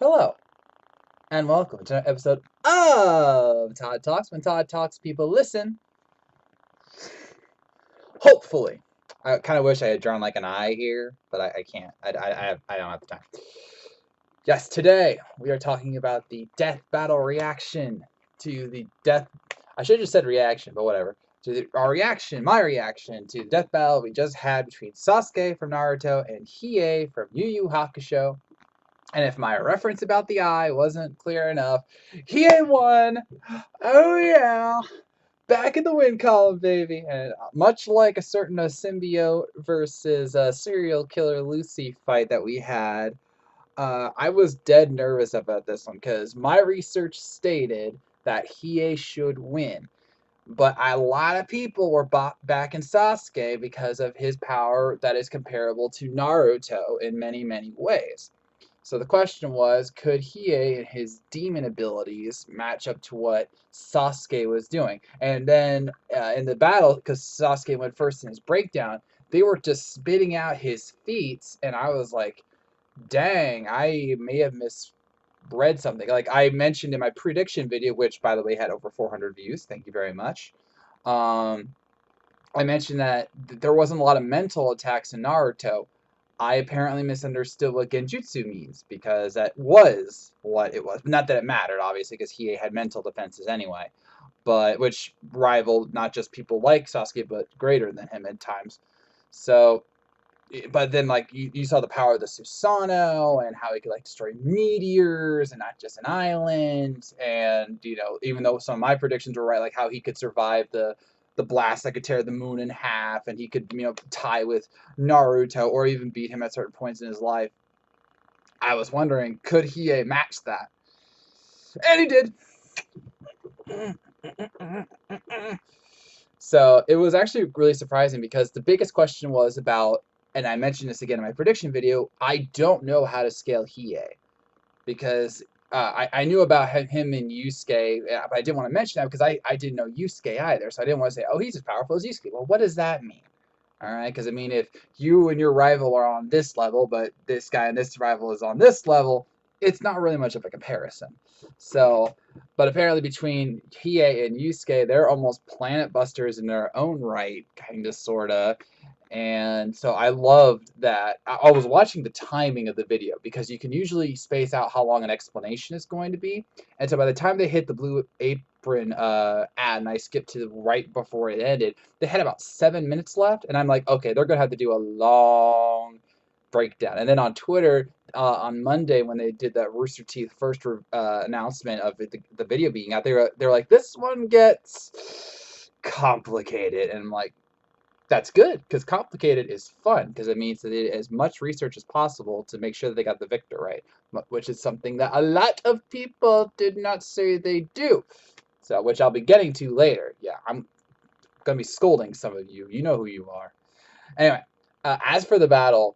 Hello, and welcome to another episode of Todd Talks. When Todd talks, people listen. Hopefully. I kind of wish I had drawn like an eye here, but I can't. I don't have the time. Yes, today we are talking about the death battle reaction to the death. I should have just said reaction, but whatever. Our reaction, my reaction to the death battle we just had between Sasuke from Naruto and Hiei from Yu Yu Hakusho. And if my reference about the eye wasn't clear enough, he ain't won. Oh yeah, back in the win column, baby. And much like a certain symbiote versus serial killer Lucy fight that we had, I was dead nervous about this one because my research stated that Hiei should win. But a lot of people were backing Sasuke because of his power that is comparable to Naruto in many, many ways. So the question was, could Hiei and his demon abilities match up to what Sasuke was doing? And then in the battle, because Sasuke went first in his breakdown, they were just spitting out his feats, and I was like, dang, I may have misread something. Like I mentioned in my prediction video, which by the way had over 400 views. Thank you very much. Um, I mentioned that there wasn't a lot of mental attacks in Naruto. I apparently misunderstood what genjutsu means because that was what it was. Not that it mattered, obviously, because Hiei had mental defenses anyway, but which rivaled not just people like Sasuke, but greater than him at times. So, but then like you saw the power of the Susanoo and how he could like destroy meteors and not just an island. And even though some of my predictions were right, like how he could survive the blast that could tear the moon in half, and he could tie with Naruto or even beat him at certain points in his life. I was wondering, could Hiei match that? And he did. So it was actually really surprising because the biggest question was about, and I mentioned this again in my prediction video, I don't know how to scale Hiei because I knew about him and Yusuke, but I didn't want to mention that because I didn't know Yusuke either. So I didn't want to say, oh, he's as powerful as Yusuke. Well, what does that mean? All right, because I mean, if you and your rival are on this level, but this guy and this rival is on this level, it's not really much of a comparison. So, but apparently between Hiei and Yusuke, they're almost planet busters in their own right, kind of, sorta. And so I loved that. I was watching the timing of the video because you can usually space out how long an explanation is going to be. And so by the time they hit the blue apron ad and I skipped to right before it ended, they had about 7 minutes left. And I'm like, okay, they're going to have to do a long breakdown. And then on Twitter, on Monday when they did that Rooster Teeth first announcement of the video being out, they're like, this one gets complicated. And I'm like, that's good because complicated is fun because it means that they did as much research as possible to make sure that they got the victor right, which is something that a lot of people did not say they do. So, which I'll be getting to later. Yeah, I'm gonna be scolding some of you. You know who you are. Anyway, as for the battle,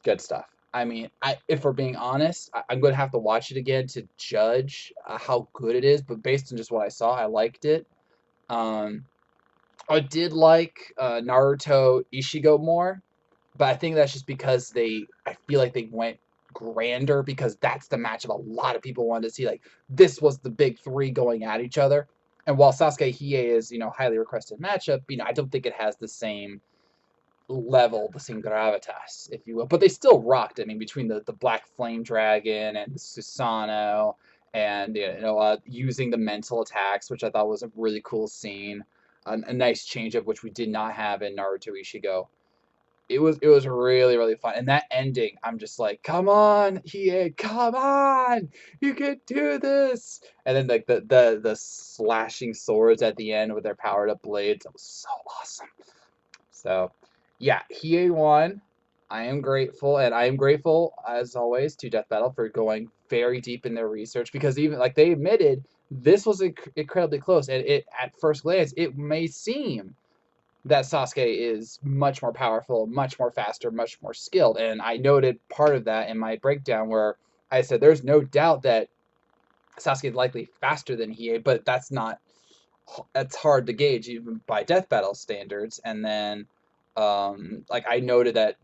good stuff. I mean, if we're being honest, I'm gonna have to watch it again to judge how good it is. But based on just what I saw, I liked it. Um, I did like Naruto Ishigo more, but I think that's just because I feel like they went grander because that's the matchup a lot of people wanted to see. Like this was the big three going at each other. And while Sasuke Hiei is, highly requested matchup, I don't think it has the same level, the same gravitas, if you will. But they still rocked. I mean, between the Black Flame Dragon and the Susanoo and using the mental attacks, which I thought was a really cool scene. A nice change up, which we did not have in Naruto Ishigo. It was really, really fun. And that ending, I'm just like, come on, Hiei, come on, you can do this. And then like the slashing swords at the end with their powered up blades, that was so awesome. So yeah, Hiei won. I am grateful, and I am grateful as always to Death Battle for going very deep in their research because even like they admitted this was incredibly close, and it at first glance it may seem that Sasuke is much more powerful, much more faster, much more skilled. And I noted part of that in my breakdown where I said there's no doubt that Sasuke is likely faster than Hiei, but that's hard to gauge even by Death Battle standards. And then like I noted that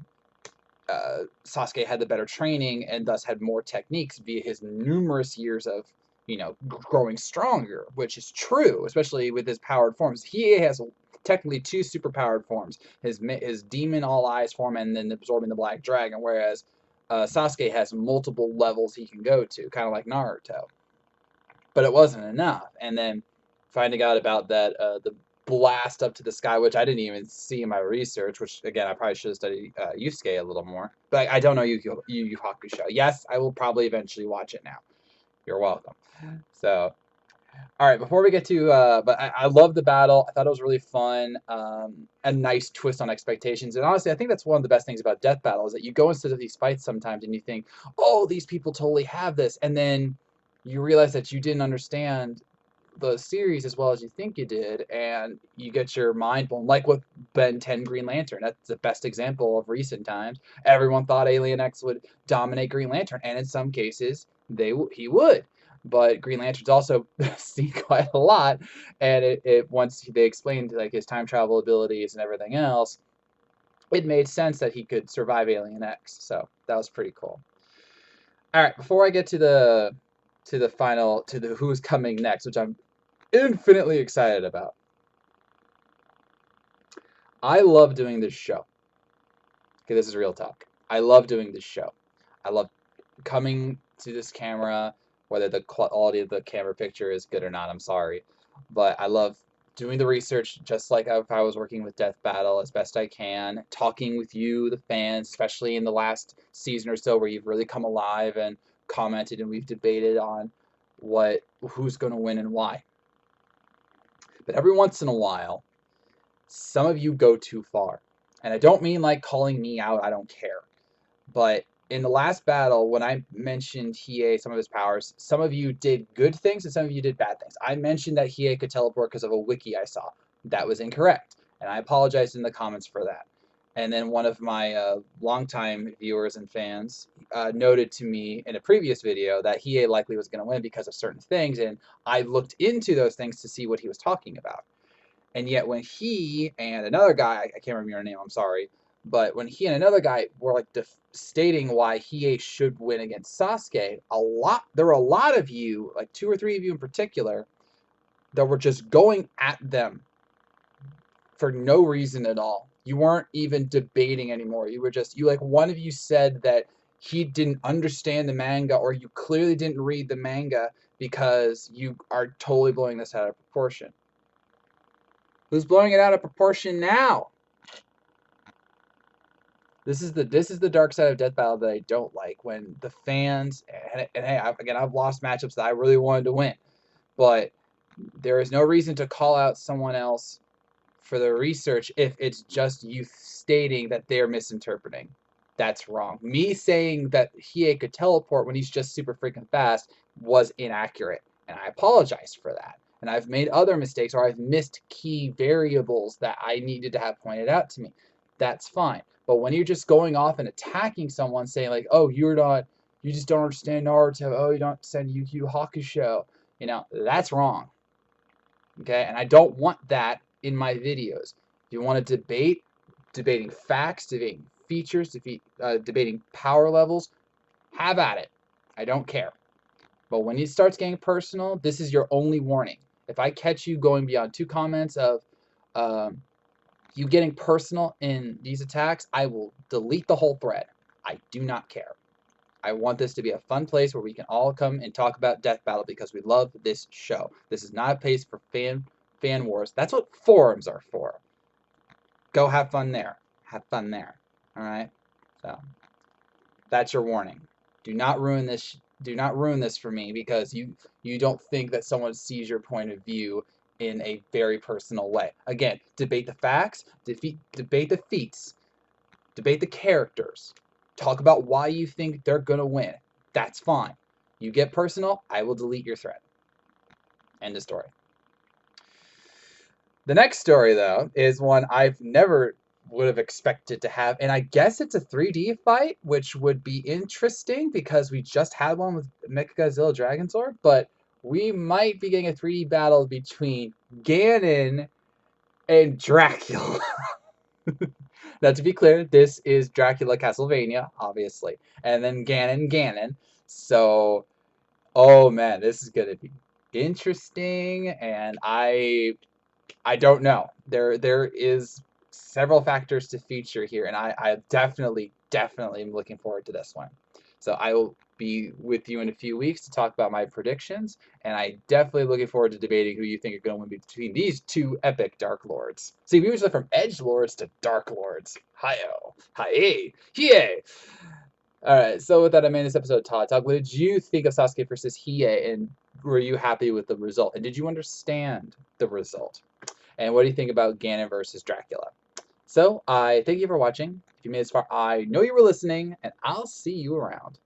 Sasuke had the better training and thus had more techniques via his numerous years of, growing stronger, which is true, especially with his powered forms. He has technically two super powered forms: his demon all eyes form and then absorbing the black dragon, whereas Sasuke has multiple levels he can go to, kind of like Naruto. But it wasn't enough. And then finding out about that the blast up to the sky, which I didn't even see in my research, which again I probably should have studied Yusuke a little more. But I don't know Yu Yu Hakusho. Yes, I will probably eventually watch it now. You're welcome. So, all right, before we get to, but I love the battle. I thought it was really fun. A nice twist on expectations. And honestly, I think that's one of the best things about Death Battle is that you go into these fights sometimes and you think, oh, these people totally have this. And then you realize that you didn't understand the series as well as you think you did, and you get your mind blown. Like with Ben 10 Green Lantern, that's the best example of recent times. Everyone thought Alien X would dominate Green Lantern, and in some cases, he would. But Green Lantern's also seen quite a lot, and it once they explained like his time travel abilities and everything else, it made sense that he could survive Alien X. So that was pretty cool. All right, before I get to the final to the who's coming next, which I'm infinitely excited about. I love doing this show. Okay, this is real talk. I love doing this show. I love coming to this camera, whether the quality of the camera picture is good or not, I'm sorry. But I love doing the research just like if I was working with Death Battle as best I can, talking with you, the fans, especially in the last season or so where you've really come alive and commented and we've debated on who's going to win and why. But every once in a while, some of you go too far. And I don't mean like calling me out, I don't care. But in the last battle, when I mentioned Hiei, some of his powers, some of you did good things and some of you did bad things. I mentioned that Hiei could teleport because of a wiki I saw. That was incorrect. And I apologized in the comments for that. And then one of my longtime viewers and fans noted to me in a previous video that Hiei likely was going to win because of certain things. And I looked into those things to see what he was talking about. And yet when he and another guy, I can't remember your name, I'm sorry, but when he and another guy were like stating why Hiei should win against Sasuke, there were a lot of you, like 2 or 3 of you in particular, that were just going at them for no reason at all. You weren't even debating anymore. You were just, one of you said that he didn't understand the manga, or you clearly didn't read the manga because you are totally blowing this out of proportion. Who's blowing it out of proportion now? This is the dark side of Death Battle that I don't like, when the fans and hey, I've lost matchups that I really wanted to win, but there is no reason to call out someone else for the research if it's just you stating that they're misinterpreting. That's wrong. Me saying that Hiei could teleport when he's just super freaking fast was inaccurate, and I apologize for that. And I've made other mistakes, or I've missed key variables that I needed to have pointed out to me. That's fine. But when you're just going off and attacking someone, saying like, "Oh, you just don't understand Naruto. Oh, you don't understand Yu Yu Hakusho," that's wrong. Okay, and I don't want that in my videos. If you want to debate, debating facts, debating features, debating power levels, have at it. I don't care. But when it starts getting personal, this is your only warning. If I catch you going beyond 2 comments of you getting personal in these attacks, I will delete the whole thread. I do not care. I want this to be a fun place where we can all come and talk about Death Battle because we love this show. This is not a place for fan wars. That's what forums are for. Go have fun there. Have fun there. All right? So that's your warning. Do not ruin this. Do not ruin this for me because you don't think that someone sees your point of view in a very personal way. Again, debate the facts, debate the feats, debate the characters. Talk about why you think they're going to win. That's fine. You get personal, I will delete your thread. End of story. The next story, though, is one I've never would have expected to have, and I guess it's a 3D fight, which would be interesting because we just had one with Mechagodzilla Dragonzord, but we might be getting a 3D battle between Ganon and Dracula. Now, to be clear, this is Dracula Castlevania, obviously, and then Ganon. So, oh man, this is gonna be interesting, and I don't know. There is several factors to feature here, and I definitely am looking forward to this one. So I will be with you in a few weeks to talk about my predictions, and I definitely looking forward to debating who you think are going to win between these two epic Dark Lords. See, we went from Edge Lords to Dark Lords. Hi-oh, hi-hey, hiei. All right, so with that, I'm in this episode of Todd Talk. What did you think of Sasuke versus Hiei, and were you happy with the result? And did you understand the result? And what do you think about Ganon versus Dracula? So I thank you for watching. If you made this far, I know you were listening, and I'll see you around.